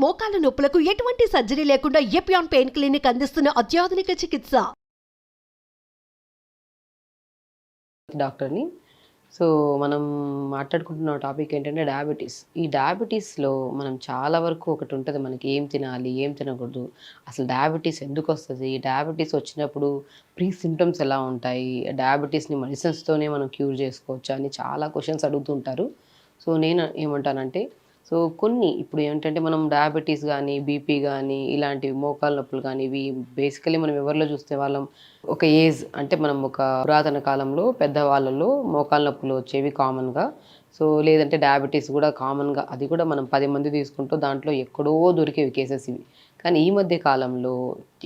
మోకాల నొప్పులకు ఎటువంటి సర్జరీ లేకుండా ఎపియాన్ పెయిన్ క్లినిక్ అందిస్తున్న అత్యాధునిక చికిత్స. డాక్టర్ని. సో మనం మాట్లాడుకుంటున్న టాపిక్ ఏంటంటే డయాబెటీస్. ఈ డయాబెటీస్‌లో మనం చాలా వరకు ఒకటి ఉంటది మనకి ఏం తినాలి? ఏం తినకూడదు? అసలు డయాబెటీస్ ఎందుకొస్తది? డయాబెటీస్ వచ్చినప్పుడు ప్రీ సింప్టమ్స్ ఎలా ఉంటాయి? డయాబెటీస్‌ని మెడిసిన్స్‌తోనే మనం క్యూర్ చేసుకోవచ్చా? అని చాలా క్వెషన్స్ అడుగుతూ ఉంటారు. సో నేను ఏమంటానంటే కొన్ని ఇప్పుడు ఏంటంటే మనం డయాబెటీస్ గానీ, బీపీ గానీ, ఇలాంటివి మోకాళ్ళ నొప్పులు గానీ, ఇవి బేసికల్లీ మనం ఎవరిలో చూస్తే వాళ్ళం ఒక ఏజ్ అంటే మనం ఒక పురాతన కాలంలో పెద్దవాళ్ళలో మోకాళ్ళ నొప్పులు వచ్చేవి కామన్‌గా. సో లేదంటే డయాబెటీస్ గూడా కామన్‌గా అది కూడా మనం 10 మంది తీసుకుంటే దాంట్లో ఎక్కడో దొరికేవి కేసెస్ ఇవి. కానీ ఈ మధ్య కాలంలో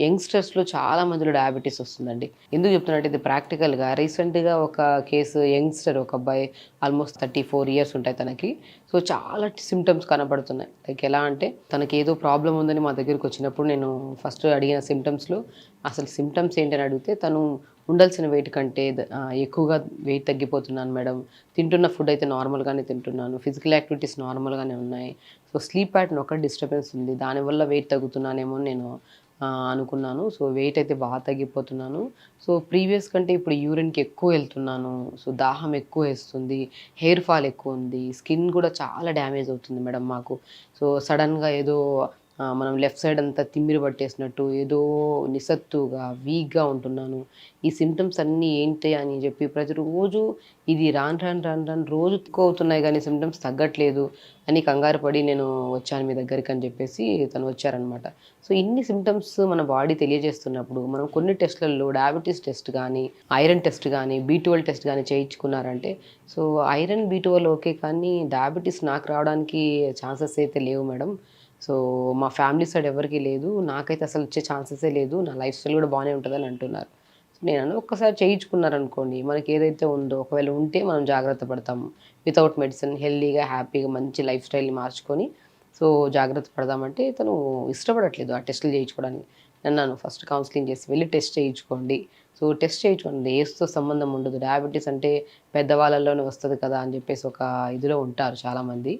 యంగ్‌స్టర్స్‌లో చాలా మందిలో డయాబెటీస్ వస్తుందండి. ఎందుకు చెప్తున్నానంటే ఇది ప్రాక్టికల్‌గా రీసెంట్‌గా ఒక కేసు యంగ్‌స్టర్ ఒక అబ్బాయి ఆల్మోస్ట్ 34 ఇయర్స్ ఉంటాయి తనకి. సో చాలా సింప్టమ్స్ కనపడుతున్నాయి. లైక్ ఎలా అంటే తనకేదో ప్రాబ్లమ్ ఉందని మా దగ్గరికొచ్చినప్పుడు నేను ఫస్ట్ అడిగిన సింప్టమ్స్‌లో అసలు సింప్టమ్స్ ఏంటని అడిగితే తను ఉండాల్సిన వెయిట్ కంటే ఎక్కువగా వెయిట్ తగ్గిపోతున్నాను మేడం. తింటున్న ఫుడ్ అయితే నార్మల్‌గానే తింటున్నాను. ఫిజికల్ యాక్టివిటీస్ నార్మల్‌గానే ఉన్నాయి. సో స్లీప్ ప్యాటర్న్ ఒకటి డిస్టర్బెన్స్ ఉంది. దానివల్ల వెయిట్ తగ్గుతున్నానేమో అని నేను అనుకున్నాను. సో వెయిట్ అయితే బాగా తగ్గిపోతున్నాను. సో ప్రీవియస్ కంటే ఇప్పుడు యూరిన్‌కి ఎక్కువ వెళ్తున్నాను. సో దాహం ఎక్కువేస్తుంది. హెయిర్ ఫాల్ ఎక్కువుంది. స్కిన్ కూడా చాలా డ్యామేజ్ అవుతుంది మేడం మాకు. సో సడెన్‌గా ఏదో మనం లెఫ్ట్ సైడ్ అంతా తిమ్మిరి పట్టేసినట్టు ఏదో నిస్సత్తుగా, వీక్‌గా ఉంటున్నాను. ఈ సింప్టమ్స్ అన్నీ ఏంటి అని చెప్పి ప్రతిరోజు ఇది రాను రోజు ఎక్కువ అవుతున్నాయి గానీ సింప్టమ్స్ తగ్గట్లేదు అని కంగారు పడి నేను వచ్చాను మీ దగ్గరికని చెప్పేసి తను వచ్చారనమాట. సో ఇన్ని సింప్టమ్స్ మన బాడీ తెలియజేస్తున్నప్పుడు మనం కొన్ని టెస్ట్‌లలో డయాబెటిస్ టెస్ట్ గానీ, ఐరన్ టెస్ట్ గానీ, బీ12 టెస్ట్ గానీ చేయించుకున్నారంటే సో ఐరన్, బీ12 ఓకే. కానీ డయాబెటిస్ నాకు రావడానికి ఛాన్సెస్ అయితే లేవు మేడం. సో మా ఫ్యామిలీ సైడ్ ఎవరికీ లేదు. నాకైతే అసలు వచ్చే ఛాన్సెసే లేదు. నా లైఫ్ స్టైల్ కూడా బానే ఉంటదని అంటున్నారు. సో నేనన్నా ఒక్కసారి చేయించుకున్నారనుకోండి మనకి ఏదైతే ఉందో ఒకవేళ ఉంటే మనం జాగ్రత్త పడతాము. వితౌట్ మెడిసిన్ హెల్తీగా, హ్యాపీగా మంచి లైఫ్ స్టైల్‌ని మార్చుకొని సో జాగ్రత్త పడదామంటే తను ఇష్టపడట్లేదు ఆ టెస్టులు చేయించుకోవడానికి. అన్నాను ఫస్ట్ కౌన్సెలింగ్ చేసి వెళ్లి టెస్ట్ చేయించుకోండి. సో టెస్ట్ చేయించుకోండి. ఏజ్‌తో సంబంధం ఉండదు. డయాబెటిస్ అంటే పెద్దవాళ్ళలోనే వస్తది కదా! అని చెప్పేసి ఒక ఇదిలో ఉంటారు చాలామంది.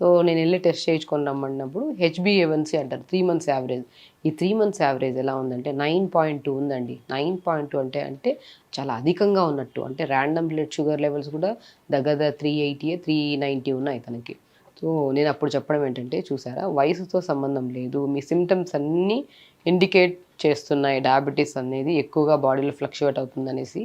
సో నేనెళ్ళి టెస్ట్ చేయించుకొని రమ్మన్నప్పుడు హెచ్‌బీఏవన్సీ అంటారు. 3 మంత్స్ యావరేజ్. ఈ 3 మంత్స్ యావరేజ్ ఎలా ఉందంటే 9.2 ఉందండి. 9.2 అంటే చాలా అధికంగా ఉన్నట్టు. అంటే రాండమ్ బ్లడ్ షుగర్ లెవెల్స్ కూడా దగ్గర దగ్గర 380, 390 ఉన్నాయి తనకి. సో నేనప్పుడు చెప్పడం ఏంటంటే చూసారా వయసుతో సంబంధం లేదు. మీ సింప్టమ్స్ అన్నీ ఇండికేట్ చేస్తున్నాయి. డయాబెటిస్ అనేది ఎక్కువగా బాడీలో ఫ్లక్చుయేట్ అవుతుందనేసి.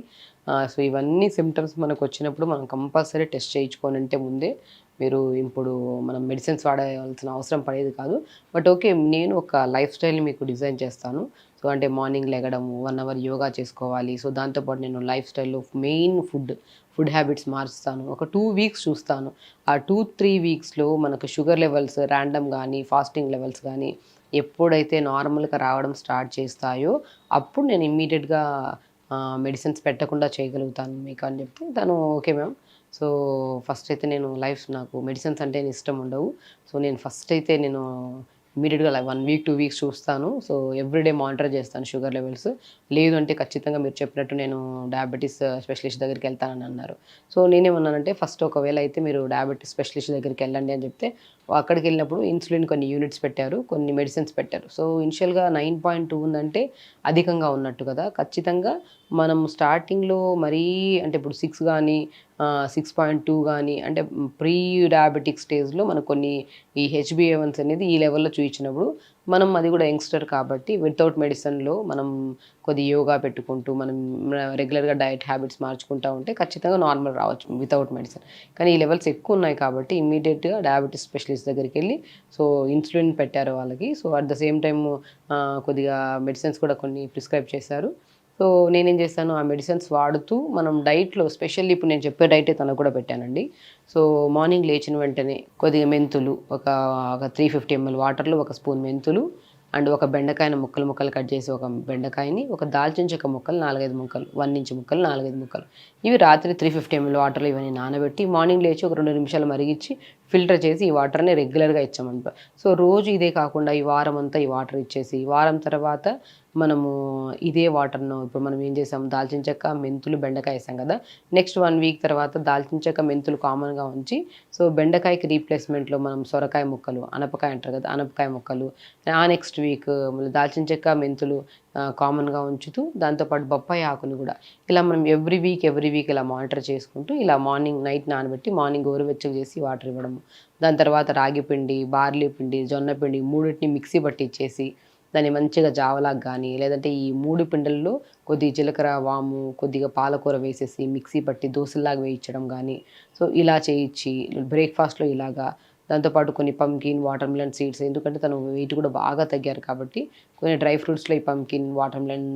సో ఇవన్నీ సింప్టమ్స్ మనకొచ్చినప్పుడు మనం కంపల్సరీ టెస్ట్ చేయించుకొనుంటే ముందే మీరు ఇప్పుడు మనం మెడిసిన్స్ వాడాల్సిన అవసరం పడేది కాదు. But okay. నేను ఒక లైఫ్ స్టైల్‌ని మీకు డిజైన్ చేస్తాను. సో అంటే మార్నింగ్ లెగడము, 1 అవర్ యోగా చేసుకోవాలి. సో దాంతో పాటు నేను లైఫ్ స్టైల్‌లో మెయిన్ ఫుడ్ హ్యాబిట్స్ మారుస్తాను. ఒక 2 వీక్స్ చూస్తాను. ఆ 2, 3 వీక్స్‌లో మనకు షుగర్ లెవెల్స్ రాండమ్ గానీ, ఫాస్టింగ్ లెవెల్స్ గానీ ఎప్పుడైతే నార్మల్‌గా రావడం స్టార్ట్ చేస్తాయో అప్పుడు నేను ఇమ్మీడియేట్‌గా మెడిసిన్స్ పెట్టకుండా చేయగలుగుతాను మీకు అని చెప్తే తను ఓకే మ్యామ్. సో ఫస్ట్ అయితే నాకు మెడిసిన్స్ అంటే ఇష్టం ఉండవు. సో నేను ఫస్ట్ అయితే ఇమ్మీడియేట్‌గా 1 వీక్, 2 వీక్స్ చూస్తాను. సో ఎవ్రీడే మానిటర్ చేస్తాను షుగర్ లెవెల్స్. లేదు అంటే ఖచ్చితంగా మీరు చెప్పినట్టు నేను డయాబెటిస్ స్పెషలిస్ట్ దగ్గరికెళ్తానని అన్నారు. సో నేనేమన్నానంటే ఫస్ట్ ఒకవేళ అయితే మీరు డయాబెటిస్ స్పెషలిస్ట్ దగ్గరికెళ్ళండి అని చెప్తే అక్కడికెళ్ళినప్పుడు ఇన్సులిన్ కొన్ని యూనిట్స్ పెట్టారు. కొన్ని మెడిసిన్స్ పెట్టారు. సో ఇనిషియల్‌గా 9.2 ఉందంటే అధికంగా ఉన్నట్టు కదా! ఖచ్చితంగా మనం స్టార్టింగ్‌లో మరీ అంటే ఇప్పుడు 6 గానీ 6.2 గానీ అంటే ప్రీ డయాబెటిక్ స్టేజ్‌లో మనకు కొన్ని ఈ హెచ్‌బీఏవన్స్ అనేది ఈ లెవెల్‌లో చూయించినప్పుడు మనం అది కూడా యంగ్‌స్టర్ కాబట్టి వితౌట్ మెడిసిన్‌లో మనం కొద్దిగా యోగా పెట్టుకుంటూ మనం రెగ్యులర్‌గా డైట్ హ్యాబిట్స్ మార్చుకుంటా ఉంటే ఖచ్చితంగా నార్మల్ రావచ్చు వితౌట్ మెడిసిన్. కానీ ఈ లెవెల్స్ ఎక్కువున్నాయి కాబట్టి ఇమ్మీడియేట్‌గా డయాబెటిస్ స్పెషలిస్ట్ దగ్గరికెళ్ళి సో ఇన్సులిన్ పెట్టారు వాళ్ళకి. So at the same time కొద్దిగా మెడిసిన్స్ కూడా కొన్ని ప్రిస్క్రైబ్ చేశారు. సో నేనేం చేశాను ఆ మెడిసిన్స్ వాడుతూ మనం డైట్‌లో స్పెషల్లీ ఇప్పుడు నేను చెప్పే డైటే తనకు కూడా పెట్టానండి. సో మార్నింగ్ లేచిన వెంటనే కొద్దిగా మెంతులు ఒక 350 ఎంఎల్ వాటర్‌లో ఒక స్పూన్ మెంతులు అండ్ ఒక బెండకాయని ముక్కలు కట్ చేసి ఒక బెండకాయని, ఒక దాల్చిన చెక్క ముక్కలు 4, 5 ముక్కలు, 1 ఇంచ్ ముక్కలు 4, 5 ముక్కలు. ఇవి రాత్రి 350 ఎంఎల్ వాటర్‌లో ఇవన్నీ నానబెట్టి మార్నింగ్ లేచి ఒక 2 నిమిషాలు మరిగిచ్చి ఫిల్టర్ చేసి ఈ వాటర్ని రెగ్యులర్గా ఇచ్చామనుకో. సో రోజు ఇదే కాకుండా ఈ వారం అంతా ఈ వాటర్ ఇచ్చేసి వారం తర్వాత మనము ఇదే వాటర్ను ఇప్పుడు మనం ఏం చేసాం, దాల్చిన చెక్క, మెంతులు, బెండకాయ వేసాం కదా. నెక్స్ట్ 1 వీక్ తర్వాత దాల్చిన చెక్క, మెంతులు కామన్గా ఉంచి సో బెండకాయకి రీప్లేస్మెంట్లో మనం సొరకాయ ముక్కలు, అనపకాయ అంటారు కదా, అనపకాయ ముక్కలు. ఆ నెక్స్ట్ వీక్ మళ్ళీ దాల్చిన చెక్క, మెంతులు కామన్గా ఉంచుతూ దాంతోపాటు బొప్పాయి ఆకుని కూడా ఇలా మనం ఎవ్రీ వీక్ ఇలా మానిటర్ చేసుకుంటూ ఇలా మార్నింగ్ నైట్ నానబెట్టి మార్నింగ్ గోరువెచ్చగా చేసి వాటర్ ఇవ్వడము. దాని తర్వాత రాగి పిండి, బార్లీ పిండి, జొన్న పిండి మూడింటిని మిక్సీ పట్టించేసి దాన్ని మంచిగా జావలాగా కానీ లేదంటే ఈ 3 పిండిల్లో కొద్దిగా జీలకర్ర, వాము, కొద్దిగా పాలకూర వేసేసి మిక్సీ పట్టి దోశల్లాగా వేయించడం కానీ సో ఇలా చేయించి బ్రేక్ఫాస్ట్లో ఇలాగా. దాంతోపాటు కొన్ని పంకిన్, వాటర్ మిలన్ సీడ్స్, ఎందుకంటే తను వెయిట్ కూడా బాగా తగ్గారు కాబట్టి కొన్ని డ్రై ఫ్రూట్స్లో ఈ pumpkin, water melon,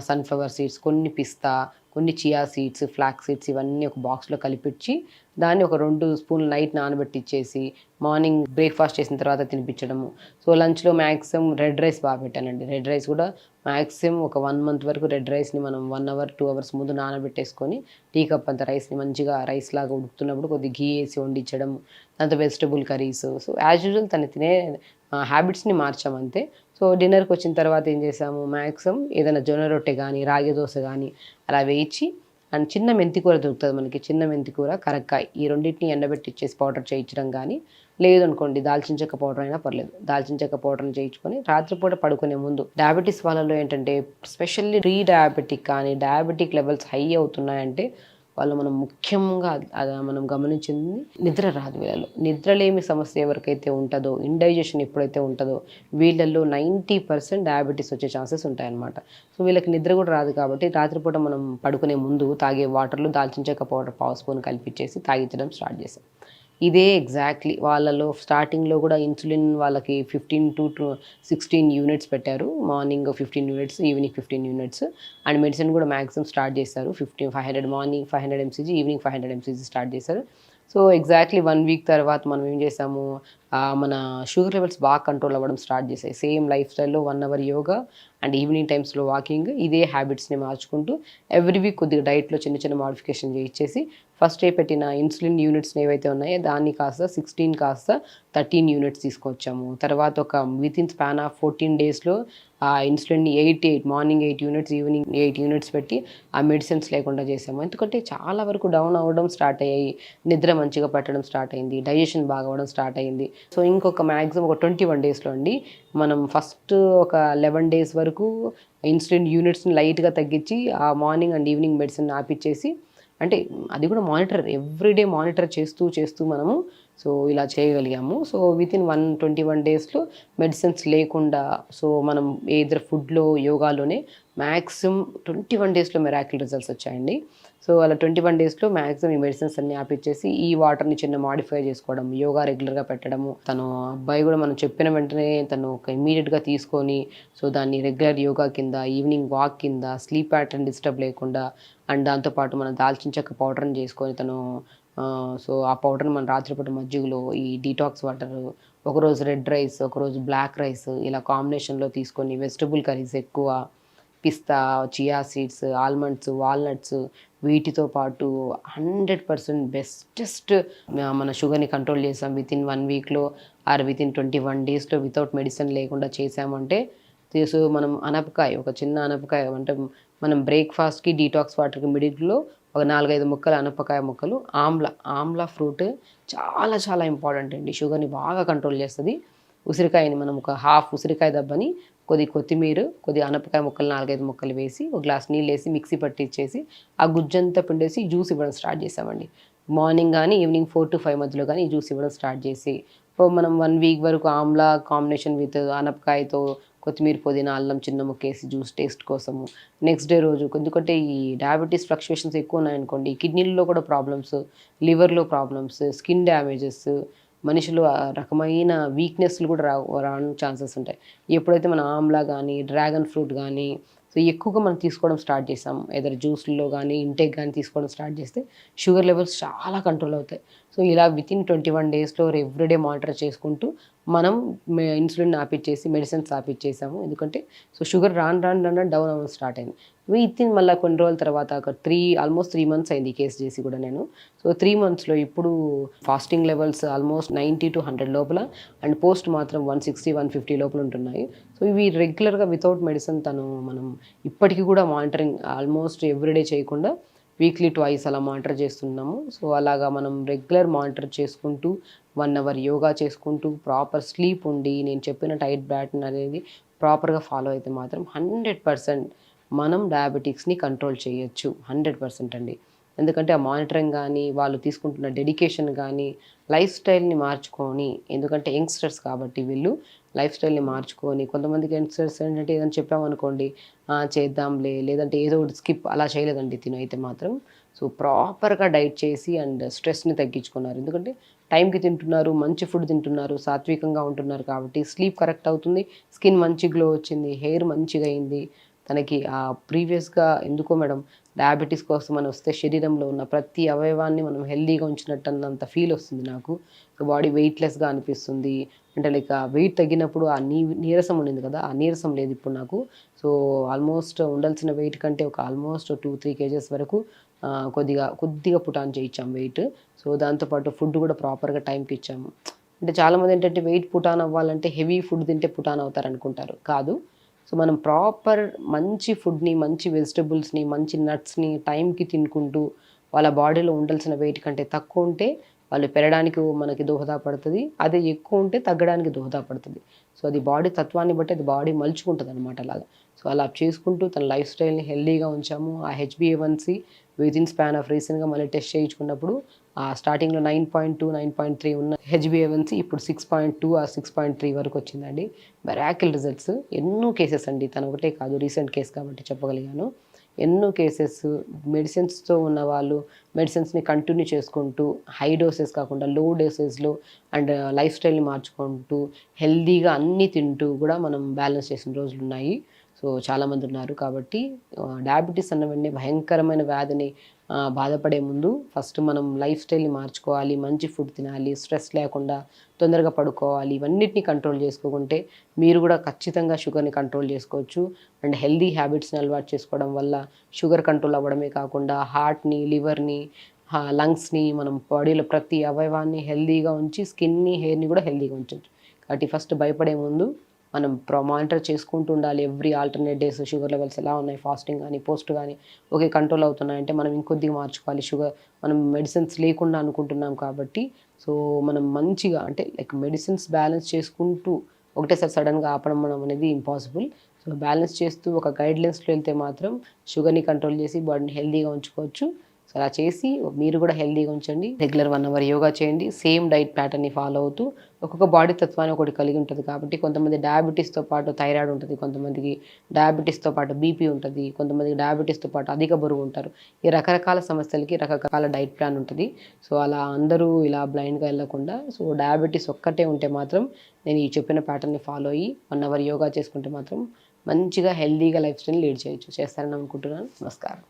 sunflower seeds, కొన్ని పిస్తా, కొన్ని చియా సీడ్స్, ఫ్లాక్స్ సీడ్స్ ఇవన్నీ ఒక బాక్స్లో కలిపిచ్చి దాన్ని ఒక 2 స్పూన్లు నైట్ నానబెట్టి ఇచ్చేసి మార్నింగ్ బ్రేక్ఫాస్ట్ చేసిన తర్వాత తినిపించడము. సో లంచ్లో మ్యాక్సిమం రెడ్ రైస్ బాగా పెట్టానండి. రెడ్ రైస్ కూడా మ్యాక్సిమం ఒక 1 మంత్ వరకు రెడ్ రైస్ని మనం 1 అవర్ 2 అవర్స్ ముందు నానబెట్టేసుకొని టీ కప్ అంత రైస్ని మంచిగా రైస్ లాగా ఉడుకుతున్నప్పుడు కొద్దిగా ఘీ వేసి వండించడం. దాంతో vegetable curries. So as usual తను తినే హ్యాబిట్స్ని మార్చామంతే. సో డిన్నర్కి వచ్చిన తర్వాత ఏం చేసాము, మ్యాక్సిమం ఏదైనా జొన్న రొట్టె కానీ రాగి దోశ కానీ అలా వేయించి అండ్ చిన్న మెంతికూర దొరుకుతుంది మనకి, చిన్న మెంతికూర, కరక్కాయ ఈ రెండింటిని ఎండబెట్టి ఇచ్చేసి పౌడర్ చేయించడం కానీ లేదనుకోండి దాల్చిన చెక్క పౌడర్ అయినా పర్లేదు, దాల్చిన చెక్క పౌడర్ని చేయించుకొని రాత్రిపూట పడుకునే ముందు. డయాబెటీస్ వాళ్ళలో ఏంటంటే స్పెషల్లీ ప్రీ డయాబెటిక్ కానీ డయాబెటిక్ లెవెల్స్ హై అవుతున్నాయంటే వాళ్ళు మనం ముఖ్యంగా మనం గమనించింది నిద్ర రాదు వీళ్ళలో. నిద్రలేమి సమస్య ఎవరికైతే ఉంటుందో, ఇండైజెషన్ ఎప్పుడైతే ఉంటుందో వీళ్ళల్లో 90% డయాబెటీస్ వచ్చే ఛాన్సెస్ ఉంటాయన్నమాట. సో వీళ్ళకి నిద్ర కూడా రాదు కాబట్టి రాత్రిపూట మనం పడుకునే ముందు తాగే వాటర్లో దాల్చిన చెక్క పౌడర్ 1/2 స్పూన్ కలిపించేసి తాగించడం స్టార్ట్ చేసాం. ఇదే ఎగ్జాక్ట్లీ వాళ్ళలో స్టార్టింగ్లో కూడా ఇన్సులిన్ వాళ్ళకి 15 to 16 యూనిట్స్ పెట్టారు. Morning 15 units, evening 15 units. And medicine కూడా మ్యాక్సిమం స్టార్ట్ చేశారు. 500 morning 500 mcg, evening 500 mcg start చేశారు. సో ఎగ్జాక్ట్లీ 1 వీక్ తర్వాత మనం ఏం చేసాము, మన షుగర్ లెవెల్స్ బాగా కంట్రోల్ అవ్వడం స్టార్ట్ చేసాయి. సేమ్ లైఫ్ స్టైల్లో 1 అవర్ యోగా అండ్ ఈవినింగ్ టైమ్స్లో వాకింగ్, ఇదే హ్యాబిట్స్ని మార్చుకుంటూ ఎవ్రీ వీక్ కొద్దిగా డైట్లో చిన్న చిన్న మాడిఫికేషన్ చేయించేసి ఫస్ట్ డే పెట్టిన ఇన్సులిన్ యూనిట్స్ని ఏవైతే ఉన్నాయో దాన్ని కాస్త 16 కాస్త 13 యూనిట్స్ తీసుకొచ్చాము. తర్వాత ఒక వితిన్ స్పాన్ ఆఫ్ 14 డేస్లో ఆ ఇన్సులిన్ని 8 మార్నింగ్ 8 యూనిట్స్, ఈవినింగ్ 8 యూనిట్స్ పెట్టి ఆ మెడిసిన్స్ లేకుండా చేసాము. ఎందుకంటే చాలా వరకు డౌన్ అవ్వడం స్టార్ట్ అయ్యాయి, నిద్ర మంచిగా పట్టడం స్టార్ట్ అయింది, డైజెషన్ బాగా అవ్వడం స్టార్ట్ అయింది. సో ఇంకొక మ్యాక్సిమం ఒక 21 డేస్లో అండి మనం ఫస్ట్ ఒక 11 డేస్ వరకు ఇన్సులిన్ యూనిట్స్ని లైట్గా తగ్గించి ఆ మార్నింగ్ అండ్ ఈవినింగ్ మెడిసిన్ ఆపిచ్చేసి, అంటే అది కూడా మానిటర్ ఎవ్రీడే మానిటర్ చేస్తూ మనము సో ఇలా చేయగలిగాము. సో వితిన్ 21 డేస్లో మెడిసిన్స్ లేకుండా సో మనం ఏదర్ ఫుడ్లో యోగాలోనే మ్యాక్సిమం 21 డేస్లో మెరాకిల్ రిజల్ట్స్ వచ్చాయండి. సో అలా 21 డేస్లో మ్యాక్సిమం ఈ మెడిసిన్స్ అన్ని ఆపిచ్చేసి ఈ వాటర్ని చిన్న మాడిఫై చేసుకోవడం, యోగా రెగ్యులర్గా పెట్టడము. తను అబ్బాయి కూడా మనం చెప్పిన వెంటనే తను ఒక ఇమీడియట్గా తీసుకొని సో దాన్ని రెగ్యులర్ యోగా కింద, ఈవినింగ్ వాక్ కింద, స్లీప్ ప్యాటర్న్ డిస్టర్బ్ లేకుండా అండ్ దాంతోపాటు మనం దాల్చిన చెక్క పౌడర్ని చేసుకొని తను సో ఆ పౌడర్ని మనం రాత్రిపూట మజ్జిగలో ఈ డీటాక్స్ వాటర్, ఒకరోజు రెడ్ రైస్, ఒకరోజు బ్లాక్ రైస్ ఇలా కాంబినేషన్లో తీసుకొని వెజిటబుల్ కర్రీస్ ఎక్కువ, పిస్తా, చియా సీడ్స్, ఆల్మండ్స్, వాల్నట్స్ వీటితో పాటు 100% బెస్టెస్ట్ మన షుగర్ని కంట్రోల్ చేసాం వితిన్ 1 వీక్లో ఆర్ వితిన్ 21 డేస్లో వితౌట్ మెడిసిన్ లేకుండా చేసామంటే. సో మనం అనపకాయ, ఒక చిన్న అనపకాయ అంటే మనం బ్రేక్ఫాస్ట్కి డీటాక్స్ వాటర్కి మిడిల్లో ఒక 4-5 ముక్కలు అనపకాయ ముక్కలు, ఆమ్లా ఫ్రూట్ చాలా చాలా ఇంపార్టెంట్ అండి, షుగర్ని బాగా కంట్రోల్ చేస్తుంది. ఉసిరికాయని మనం ఒక హాఫ్ ఉసిరికాయ దబ్బని కొద్ది కొత్తిమీర, కొద్ది అనపకాయ ముక్కలు 4-5 ముక్కలు వేసి ఒక గ్లాస్ నీళ్ళు వేసి మిక్సీ పట్టించేసి ఆ గుజ్జంతా పిండేసి జ్యూస్ ఇవ్వడం స్టార్ట్ చేసామండి. మార్నింగ్ కానీ ఈవినింగ్ 4 to 5 మధ్యలో కానీ ఈ జ్యూస్ ఇవ్వడం స్టార్ట్ చేసి మనం 1 వీక్ వరకు ఆమ్లా కాంబినేషన్ విత్ అనపకాయతో కొత్తిమీర, పుదీనా, అల్లం చిన్న ముక్కేసి జ్యూస్ టేస్ట్ కోసము. నెక్స్ట్ డే రోజు ఎందుకంటే ఈ డయాబెటీస్ ఫ్లక్చువేషన్స్ ఎక్కువ ఉన్నాయనుకోండి, కిడ్నీల్లో కూడా ప్రాబ్లమ్స్, లివర్లో ప్రాబ్లమ్స్, స్కిన్ డ్యామేజెస్, మనిషిలో రకమైన వీక్నెస్లు కూడా రావడానికి ఛాన్సెస్ ఉంటాయి. ఎప్పుడైతే మనం ఆమ్లా కానీ డ్రాగన్ ఫ్రూట్ కానీ సో ఎక్కువగా మనం తీసుకోవడం స్టార్ట్ చేసాం, ఏదైనా జ్యూస్లో కానీ ఇంటేక్ కానీ తీసుకోవడం స్టార్ట్ చేస్తే షుగర్ లెవెల్స్ చాలా కంట్రోల్ అవుతాయి. సో ఇలా వితిన్ 21 డేస్లో ఎవ్రీడే మానిటర్ చేసుకుంటూ మనం ఇన్సులిన్ ఆపిచ్చేసి మెడిసిన్స్ ఆపిచ్చేసాము. ఎందుకంటే సో షుగర్ రాను రాను రాను డౌన్ అవ్వడం స్టార్ట్ అయింది. వితిన్ మళ్ళీ కొన్ని రోజుల తర్వాత ఒక ఆల్మోస్ట్ 3 మంత్స్ అయింది ఈ కేసు చేసి కూడా నేను. సో 3 మంత్స్లో ఇప్పుడు ఫాస్టింగ్ లెవెల్స్ ఆల్మోస్ట్ 90 to 100 లోపల అండ్ పోస్ట్ మాత్రం 160, 150 లోపల ఉంటున్నాయి. సో ఇవి రెగ్యులర్గా వితౌట్ మెడిసిన్ మనం ఇప్పటికీ కూడా మానిటరింగ్ ఆల్మోస్ట్ ఎవ్రీడే చేయకుండా వీక్లీ ట్వైస్ అలా మానిటర్ చేస్తున్నాము. సో అలాగా మనం రెగ్యులర్ మానిటర్ చేసుకుంటూ 1 అవర్ యోగా చేసుకుంటూ ప్రాపర్ స్లీప్ ఉండి నేను చెప్పిన డైట్ ప్యాటర్న్ అనేది ప్రాపర్గా ఫాలో అయితే మాత్రం 100% మనం డయాబెటిక్స్ని కంట్రోల్ చేయొచ్చు. 100% అండి. ఎందుకంటే ఆ మానిటరింగ్ కానీ వాళ్ళు తీసుకుంటున్న డెడికేషన్ కానీ లైఫ్ స్టైల్ని మార్చుకొని, ఎందుకంటే యంగ్స్టర్స్ కాబట్టి వీళ్ళు లైఫ్ స్టైల్ని మార్చుకొని, కొంతమందికి యంగ్స్టర్స్ ఏంటంటే ఏదైనా చెప్పామనుకోండి చేద్దాంలే లేదంటే ఏదో ఒకటి స్కిప్ అలా చేయలేదండి తిను అయితే మాత్రం. సో ప్రాపర్గా డైట్ చేసి అండ్ స్ట్రెస్ని తగ్గించుకున్నారు. ఎందుకంటే టైంకి తింటున్నారు, మంచి ఫుడ్ తింటున్నారు, సాత్వికంగా ఉంటున్నారు కాబట్టి స్లీప్ కరెక్ట్ అవుతుంది, స్కిన్ మంచి గ్లో వచ్చింది, హెయిర్ మంచిగా అయింది. తనకి ప్రీవియస్గా ఎందుకో మేడం డయాబెటీస్ కోసం అని వస్తే శరీరంలో ఉన్న ప్రతి అవయవాన్ని మనం హెల్దీగా ఉంచినట్టు అన్నంత ఫీల్ వస్తుంది నాకు. సో బాడీ వెయిట్లెస్గా అనిపిస్తుంది. అంటే లైక్ ఆ వెయిట్ తగ్గినప్పుడు ఆ నీరసం ఉండింది కదా, ఆ నీరసం లేదు ఇప్పుడు నాకు. సో ఆల్మోస్ట్ ఉండాల్సిన వెయిట్ కంటే ఒక ఆల్మోస్ట్ 2-3 కేజెస్ వరకు కొద్దిగా పుట్ ఆన్ చేయించాం వెయిట్. సో దాంతోపాటు ఫుడ్ కూడా ప్రాపర్గా టైంకి ఇచ్చాము. అంటే చాలామంది ఏంటంటే వెయిట్ పుట్ ఆన్ అవ్వాలంటే హెవీ ఫుడ్ తింటే పుట్ ఆన్ అవుతారు అనుకుంటారు. కాదు. సో మనం ప్రాపర్ మంచి ఫుడ్ని, మంచి వెజిటబుల్స్ని, మంచి నట్స్ని టైంకి తినుకుంటూ వాళ్ళ బాడీలో ఉండాల్సిన వెయిట్ కంటే తక్కువ ఉంటే వాళ్ళు పెరగడానికి మనకి దోహదపడుతుంది, అదే ఎక్కువ ఉంటే తగ్గడానికి దోహదపడుతుంది. సో అది బాడీ తత్వాన్ని బట్టి అది బాడీ మలుచుకుంటుంది అనమాట అలాగా. సో అలా చేసుకుంటూ తన లైఫ్ స్టైల్ని హెల్దీగా ఉంచాము. ఆ HbA1c వితిన్ స్పాన్ ఆఫ్ రీసెంట్గా మళ్ళీ టెస్ట్ చేయించుకున్నప్పుడు స్టార్టింగ్లో 9.2, 9.3 ఉన్న HbA1c ఇప్పుడు 6.2 ఆ 6.3 వరకు వచ్చిందండి. Miracle results. ఎన్నో కేసెస్ అండి, తను ఒకటే కాదు, రీసెంట్ కేసు కాబట్టి చెప్పగలిగాను. ఎన్నో కేసెస్ మెడిసిన్స్తో ఉన్న వాళ్ళు మెడిసిన్స్ని కంటిన్యూ చేసుకుంటూ హై డోసెస్ కాకుండా లో డోసెస్లో అండ్ లైఫ్ స్టైల్ని మార్చుకుంటూ హెల్దీగా అన్నీ తింటూ కూడా మనం బ్యాలెన్స్ చేసిన రోజులు ఉన్నాయి. సో చాలామంది ఉన్నారు కాబట్టి డయాబెటీస్ అన్న వెంటనే భయంకరమైన వ్యాధిని బాధపడే ముందు ఫస్ట్ మనం లైఫ్ స్టైల్ని మార్చుకోవాలి, మంచి ఫుడ్ తినాలి, స్ట్రెస్ లేకుండా తొందరగా పడుకోవాలి. ఇవన్నిటిని కంట్రోల్ చేసుకోకుంటే మీరు కూడా ఖచ్చితంగా షుగర్ని కంట్రోల్ చేసుకోవచ్చు. అండ్ హెల్దీ హ్యాబిట్స్ని అలవాటు చేసుకోవడం వల్ల షుగర్ కంట్రోల్ అవ్వడమే కాకుండా హార్ట్ని, లివర్ని, లంగ్స్ని, మనం బాడీలో ప్రతి అవయవాన్ని హెల్దీగా ఉంచి స్కిన్ని, హెయిర్ని కూడా హెల్దీగా ఉంచవచ్చు. కాబట్టి ఫస్ట్ భయపడే ముందు మనం మానిటర్ చేసుకుంటూ ఉండాలి. Every alternate days sugar levels ఎలా ఉన్నాయి, ఫాస్టింగ్ కానీ పోస్ట్ కానీ ఓకే కంట్రోల్ అవుతున్నాయంటే మనం ఇంకొద్దిగా మార్చుకోవాలి. షుగర్ మనం మెడిసిన్స్ లేకుండా అనుకుంటున్నాం కాబట్టి సో మనం మంచిగా అంటే లైక్ మెడిసిన్స్ బ్యాలెన్స్ చేసుకుంటూ ఒకటేసారి సడన్గా ఆపడం అనేది ఇంపాసిబుల్. సో బ్యాలెన్స్ చేస్తూ ఒక గైడ్లైన్స్లో వెళ్తే మాత్రం షుగర్ని కంట్రోల్ చేసి బాడీని హెల్దీగా ఉంచుకోవచ్చు. సో అలా చేసి మీరు కూడా హెల్దీగా ఉంచండి. రెగ్యులర్ 1 అవర్ యోగా చేయండి. సేమ్ డైట్ ప్యాటర్న్ని ఫాలో అవుతూ ఒక్కొక్క బాడీ తత్వాన్ని ఒకటి కలిగి ఉంటుంది కాబట్టి కొంతమంది డయాబెటీస్తో పాటు థైరాయిడ్ ఉంటుంది, కొంతమందికి డయాబెటీస్తో పాటు బీపీ ఉంటుంది, కొంతమందికి డయాబెటీస్తో పాటు అధిక బరువు ఉంటారు. ఈ రకరకాల సమస్యలకి రకరకాల డైట్ ప్లాన్ ఉంటుంది. సో అలా అందరూ ఇలా బ్లైండ్గా వెళ్ళకుండా సో డయాబెటీస్ ఒక్కటే ఉంటే మాత్రం నేను ఈ చెప్పిన ప్యాటర్న్ని ఫాలో అయ్యి 1 అవర్ యోగా చేసుకుంటే మాత్రం మంచిగా హెల్దీగా లైఫ్ స్టైల్ లీడ్ చేయొచ్చు. చేస్తారని అనుకుంటున్నాను. నమస్కారం.